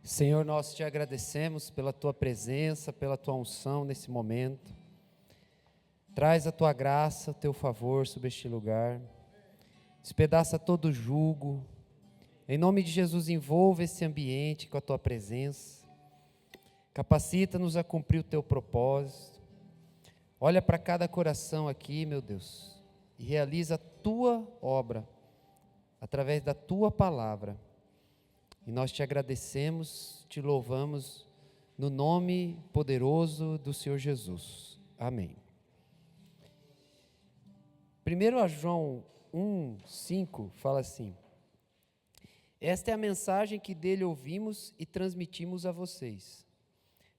Senhor, nós te agradecemos pela tua presença, pela tua unção nesse momento. Traz a tua graça, o teu favor sobre este lugar. Despedaça todo o jugo. Em nome de Jesus, envolva esse ambiente com a tua presença. Capacita-nos a cumprir o teu propósito. Olha para cada coração aqui, meu Deus, e realiza a tua obra através da tua palavra. E nós te agradecemos, te louvamos, no nome poderoso do Senhor Jesus. Amém. 1 João 1:5 fala assim: esta é a mensagem que dele ouvimos e transmitimos a vocês.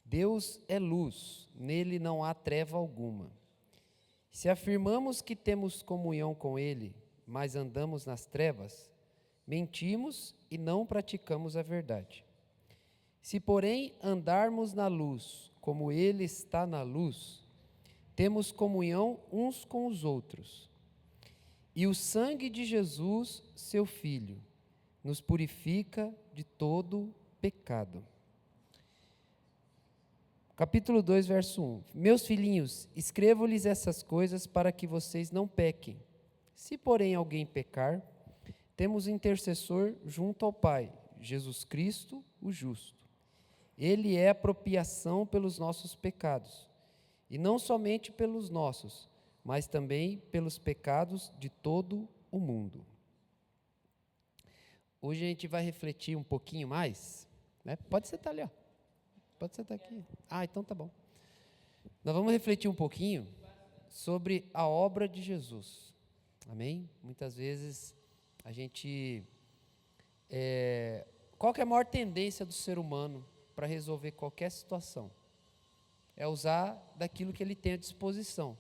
Deus é luz, nele não há treva alguma. Se afirmamos que temos comunhão com ele, mas andamos nas trevas, mentimos e não praticamos a verdade. Se, porém, andarmos na luz, como ele está na luz, temos comunhão uns com os outros. E o sangue de Jesus, seu Filho, nos purifica de todo pecado. Capítulo 2, verso 1. Meus filhinhos, escrevo-lhes essas coisas para que vocês não pequem. Se, porém, alguém pecar, temos um intercessor junto ao Pai, Jesus Cristo, o justo. Ele é a propiciação pelos nossos pecados, e não somente pelos nossos, mas também pelos pecados de todo o mundo. Hoje a gente vai refletir um pouquinho mais, né? Pode sentar ali, ó. Pode sentar aqui. Ah, então tá bom. Nós vamos refletir um pouquinho sobre a obra de Jesus. Amém? Muitas vezes a gente... qual que é a maior tendência do ser humano para resolver qualquer situação? É usar daquilo que ele tem à disposição.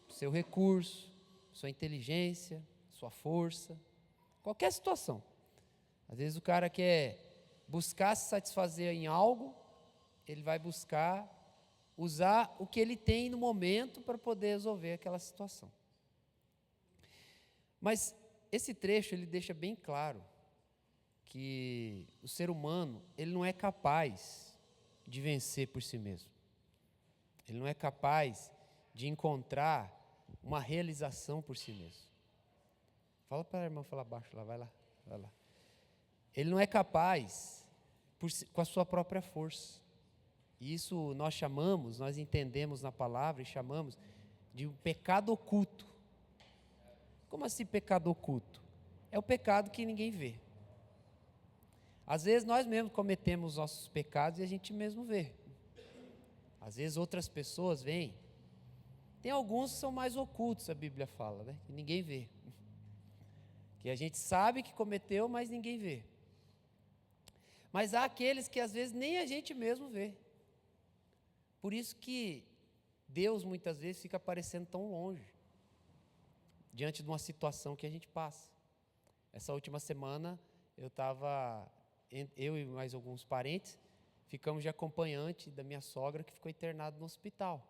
Seu recurso, sua inteligência, sua força, qualquer situação. Às vezes o cara quer buscar se satisfazer em algo, ele vai buscar usar o que ele tem no momento para poder resolver aquela situação. Mas esse trecho ele deixa bem claro que o ser humano ele não é capaz de vencer por si mesmo. Ele não é capaz de encontrar uma realização por si mesmo. Fala para a irmã falar baixo lá, vai lá. Ele não é capaz com a sua própria força. E isso nós entendemos na palavra e chamamos de um pecado oculto. Como assim pecado oculto? É o pecado que ninguém vê. Às vezes nós mesmos cometemos nossos pecados e a gente mesmo vê. Às vezes outras pessoas veem. Tem alguns que são mais ocultos, a Bíblia fala, né? Que ninguém vê. Que a gente sabe que cometeu, mas ninguém vê. Mas há aqueles que às vezes nem a gente mesmo vê. Por isso que Deus muitas vezes fica parecendo tão longe, diante de uma situação que a gente passa. Essa última semana, eu e mais alguns parentes, ficamos de acompanhante da minha sogra que ficou internada no hospital.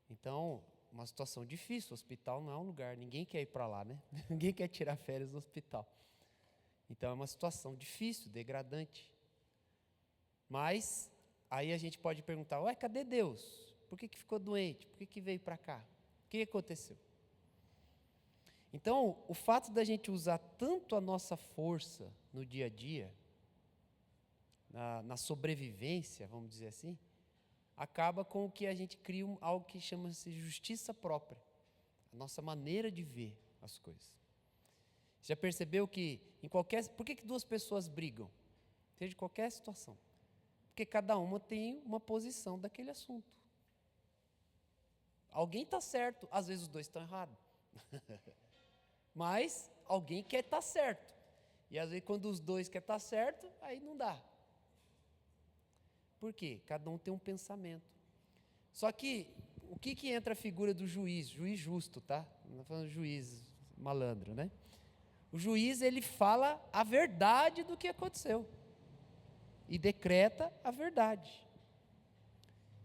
Então, uma situação difícil, o hospital não é um lugar, ninguém quer ir para lá, né? Ninguém quer tirar férias no hospital. Então, é uma situação difícil, degradante. Mas, aí a gente pode perguntar, ué, cadê Deus? Por que ficou doente? Por que veio para cá? O que aconteceu? Então, o fato da gente usar tanto a nossa força no dia a dia, na sobrevivência, vamos dizer assim, acaba com que a gente cria algo que chama-se justiça própria, a nossa maneira de ver as coisas. Já percebeu que por que duas pessoas brigam? Seja de qualquer situação. Porque cada uma tem uma posição daquele assunto. Alguém está certo, às vezes os dois estão errados. Mas alguém quer estar certo. E às vezes quando os dois querem estar certo, aí não dá. Por quê? Cada um tem um pensamento. Só que, o que entra a figura do juiz? Juiz justo, tá? Não estou falando juiz malandro, né? O juiz, ele fala a verdade do que aconteceu. E decreta a verdade.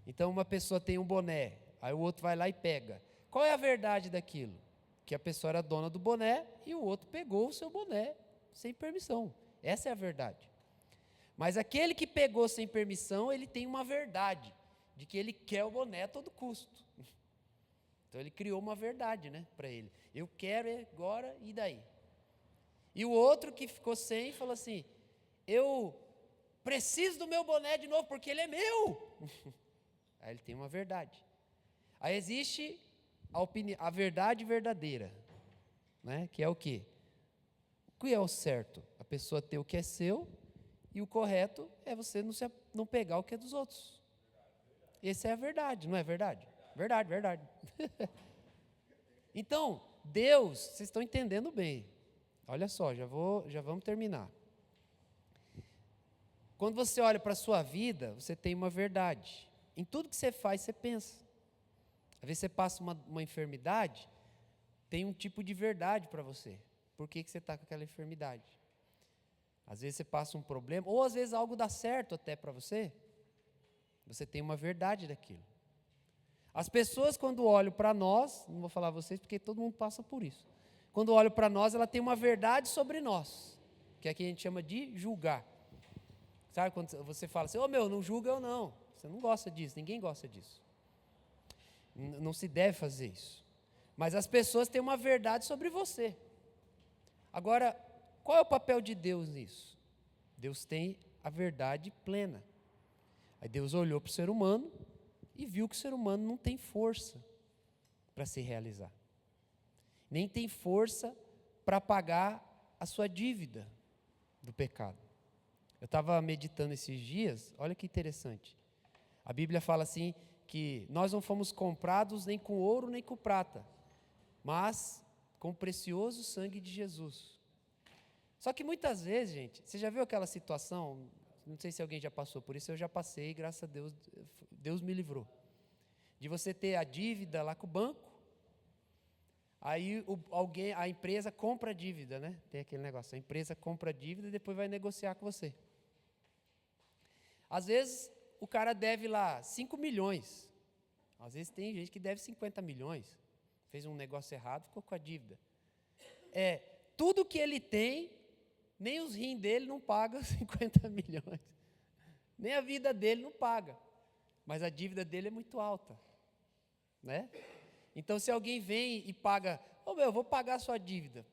Então, uma pessoa tem um boné, aí o outro vai lá e pega. Qual é a verdade daquilo? Que a pessoa era dona do boné e o outro pegou o seu boné sem permissão. Essa é a verdade. Mas aquele que pegou sem permissão, ele tem uma verdade, de que ele quer o boné a todo custo. Então ele criou uma verdade, né, para ele. Eu quero agora, e daí? E o outro que ficou sem, falou assim, eu preciso do meu boné de novo, porque ele é meu. Aí ele tem uma verdade. Aí existe a verdade verdadeira, né, que é o quê? O que é o certo? A pessoa ter o que é seu, e o correto é você não pegar o que é dos outros. Essa é a verdade, não é verdade? Verdade, verdade. Então, Deus, vocês estão entendendo bem. Olha só, já vamos terminar. Quando você olha para a sua vida, você tem uma verdade. Em tudo que você faz, você pensa. Às vezes você passa uma enfermidade, tem um tipo de verdade para você. Por que você está com aquela enfermidade? Às vezes você passa um problema, ou às vezes algo dá certo até para você. Você tem uma verdade daquilo. As pessoas, quando olham para nós, não vou falar a vocês, porque todo mundo passa por isso. Quando olham para nós, ela tem uma verdade sobre nós, que é que a gente chama de julgar. Sabe quando você fala assim, não julga eu não. Você não gosta disso, ninguém gosta disso. Não se deve fazer isso. Mas as pessoas têm uma verdade sobre você. Agora, qual é o papel de Deus nisso? Deus tem a verdade plena. Aí Deus olhou para o ser humano e viu que o ser humano não tem força para se realizar. Nem tem força para pagar a sua dívida do pecado. Eu estava meditando esses dias, olha que interessante. A Bíblia fala assim, que nós não fomos comprados nem com ouro nem com prata, mas com o precioso sangue de Jesus. Só que muitas vezes, gente, você já viu aquela situação, não sei se alguém já passou por isso, eu já passei, graças a Deus, Deus me livrou. De você ter a dívida lá com o banco, aí a empresa compra a dívida, né? Tem aquele negócio, a empresa compra a dívida e depois vai negociar com você. Às vezes, o cara deve lá 5 milhões. Às vezes tem gente que deve 50 milhões. Fez um negócio errado, ficou com a dívida. Tudo que ele tem, nem os rins dele não pagam 50 milhões. Nem a vida dele não paga. Mas a dívida dele é muito alta. Né? Então, se alguém vem e paga, eu vou pagar a sua dívida.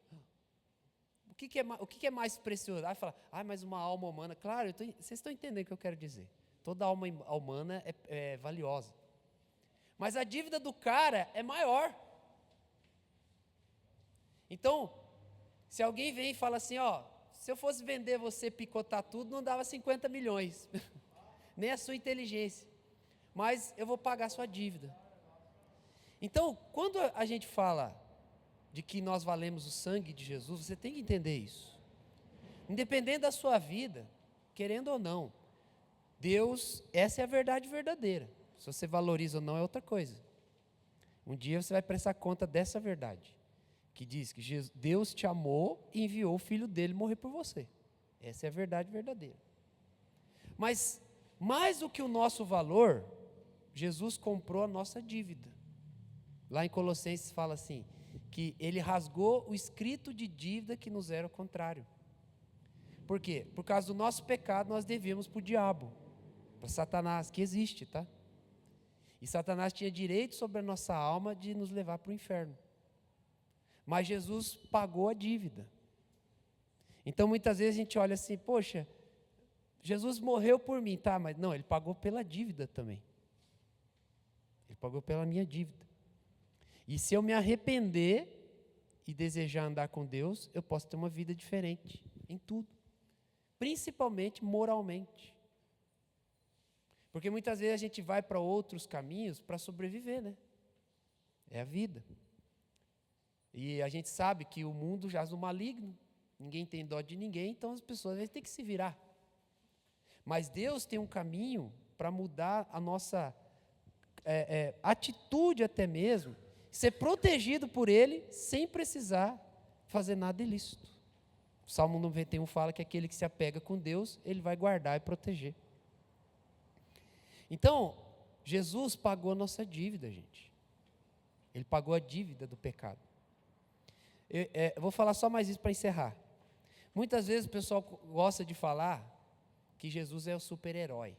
O que é mais precioso? Aí fala, mas uma alma humana. Claro, vocês estão entendendo o que eu quero dizer. Toda alma humana é valiosa. Mas a dívida do cara é maior. Então, se alguém vem e fala assim, se eu fosse vender você, picotar tudo, não dava 50 milhões. Nem a sua inteligência. Mas eu vou pagar a sua dívida. Então, quando a gente fala de que nós valemos o sangue de Jesus, você tem que entender isso. Independente da sua vida, querendo ou não, Deus, essa é a verdade verdadeira. Se você valoriza ou não é outra coisa. Um dia você vai prestar conta dessa verdade, que diz que Deus te amou e enviou o Filho dele morrer por você. Essa é a verdade verdadeira. Mas, mais do que o nosso valor, Jesus comprou a nossa dívida. Lá em Colossenses fala assim, que ele rasgou o escrito de dívida que nos era o contrário. Por quê? Por causa do nosso pecado, nós devíamos para o diabo, para Satanás, que existe, tá? E Satanás tinha direito sobre a nossa alma de nos levar para o inferno. Mas Jesus pagou a dívida. Então, muitas vezes a gente olha assim, poxa, Jesus morreu por mim, tá? Mas não, ele pagou pela dívida também. Ele pagou pela minha dívida. E se eu me arrepender e desejar andar com Deus, eu posso ter uma vida diferente em tudo. Principalmente moralmente. Porque muitas vezes a gente vai para outros caminhos para sobreviver, né? É a vida. E a gente sabe que o mundo jaz no maligno, ninguém tem dó de ninguém, então as pessoas às vezes têm que se virar. Mas Deus tem um caminho para mudar a nossa atitude até mesmo, ser protegido por Ele sem precisar fazer nada ilícito. O Salmo 91 fala que aquele que se apega com Deus, Ele vai guardar e proteger. Então, Jesus pagou a nossa dívida, gente. Ele pagou a dívida do pecado. Eu vou falar só mais isso para encerrar. Muitas vezes o pessoal gosta de falar que Jesus é o super-herói.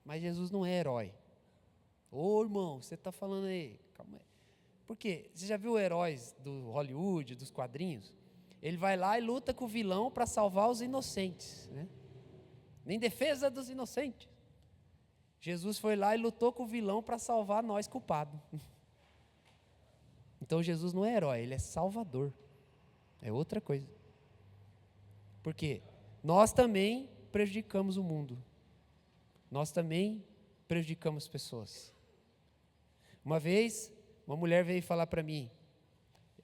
Mas Jesus não é herói. Ô irmão, você está falando aí, calma aí. Por quê? Você já viu heróis do Hollywood, dos quadrinhos? Ele vai lá e luta com o vilão para salvar os inocentes, né? Em defesa dos inocentes. Jesus foi lá e lutou com o vilão para salvar nós culpados. Então Jesus não é herói, ele é salvador. É outra coisa. Por quê? Nós também prejudicamos o mundo. Nós também prejudicamos pessoas. Uma vez, uma mulher veio falar para mim,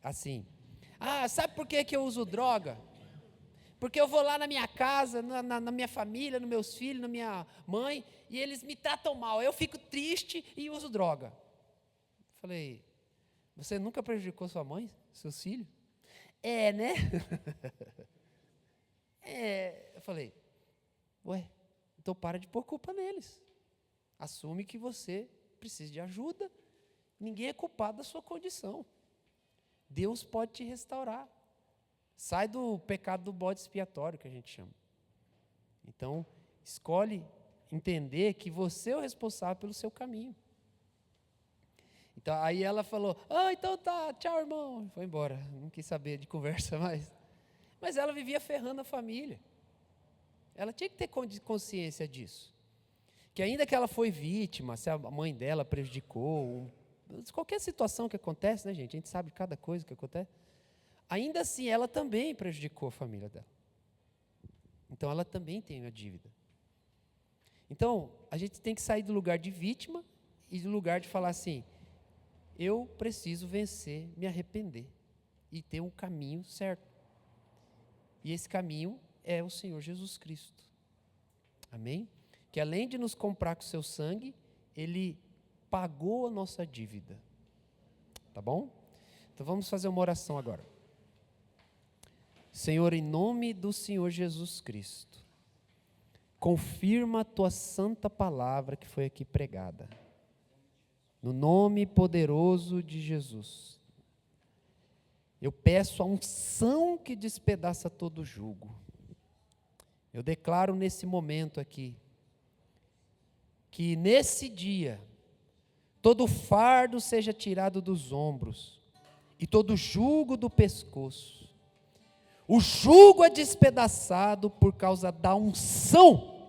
assim, sabe por que eu uso droga? Porque eu vou lá na minha casa, na minha família, nos meus filhos, na minha mãe, e eles me tratam mal. Eu fico triste e uso droga. Falei, você nunca prejudicou sua mãe, seus filhos? É, né? Eu falei, então para de pôr culpa neles. Assume que você precisa de ajuda. Ninguém é culpado da sua condição. Deus pode te restaurar. Sai do pecado do bode expiatório, que a gente chama. Então, escolhe entender que você é o responsável pelo seu caminho. Então, aí ela falou, então tá, tchau, irmão. Foi embora, não quis saber de conversa mais. Mas ela vivia ferrando a família. Ela tinha que ter consciência disso. Que ainda que ela foi vítima, se a mãe dela prejudicou, qualquer situação que acontece, né, gente? A gente sabe cada coisa que acontece. Ainda assim, ela também prejudicou a família dela. Então, ela também tem uma dívida. Então, a gente tem que sair do lugar de vítima e do lugar de falar assim, eu preciso vencer, me arrepender e ter um caminho certo. E esse caminho é o Senhor Jesus Cristo. Amém? Que além de nos comprar com o seu sangue, Ele pagou a nossa dívida. Tá bom? Então, vamos fazer uma oração agora. Senhor, em nome do Senhor Jesus Cristo, confirma a tua santa palavra que foi aqui pregada. No nome poderoso de Jesus. Eu peço a unção que despedaça todo jugo. Eu declaro nesse momento aqui, que nesse dia, todo fardo seja tirado dos ombros, e todo jugo do pescoço. O jugo é despedaçado por causa da unção,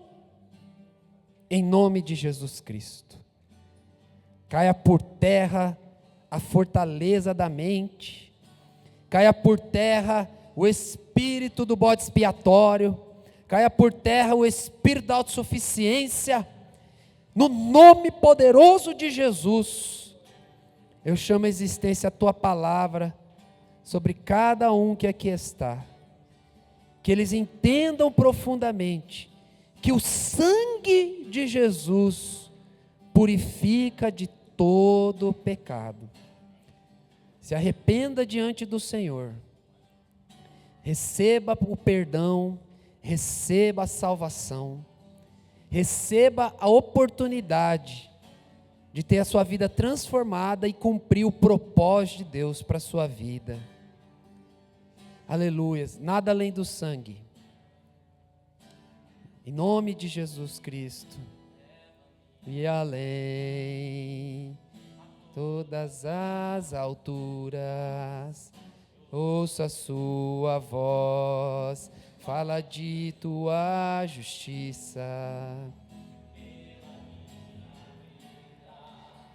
em nome de Jesus Cristo. Caia por terra a fortaleza da mente, caia por terra o espírito do bode expiatório, caia por terra o espírito da autossuficiência, no nome poderoso de Jesus. Eu chamo a existência a tua palavra sobre cada um que aqui está, que eles entendam profundamente que o sangue de Jesus purifica de todo pecado. Se arrependa diante do Senhor, receba o perdão, receba a salvação, receba a oportunidade de ter a sua vida transformada e cumprir o propósito de Deus para a sua vida. Aleluia, nada além do sangue. Em nome de Jesus Cristo. E além todas as alturas, ouça a sua voz, fala de tua justiça.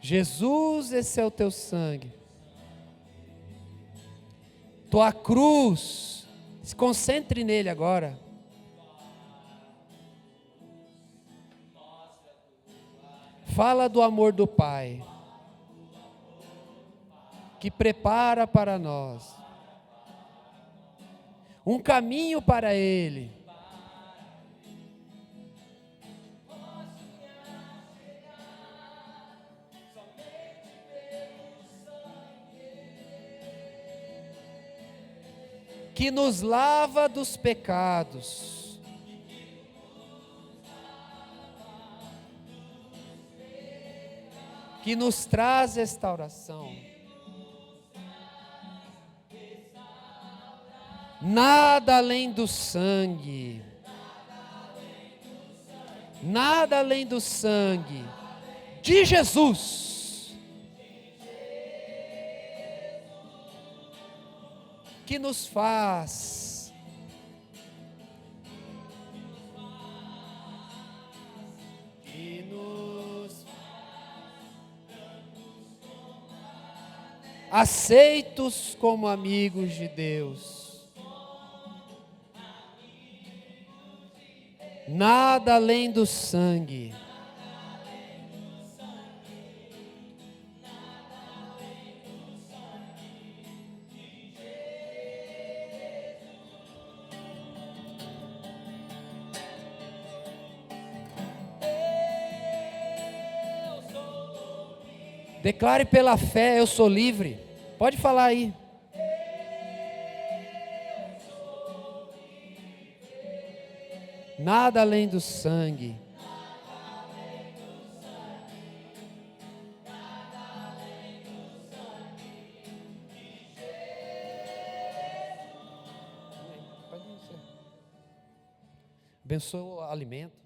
Jesus, esse é o teu sangue. Tua cruz, se concentre nele agora. Fala do amor do Pai, que prepara para nós um caminho para Ele. Que nos lava dos pecados. Que nos traz restauração. Nada além do sangue. Nada além do sangue de Jesus que nos faz aceitos como amigos de Deus. Nada além do sangue. Declare pela fé, eu sou livre. Pode falar aí. Nada além do sangue. Abençoa o alimento.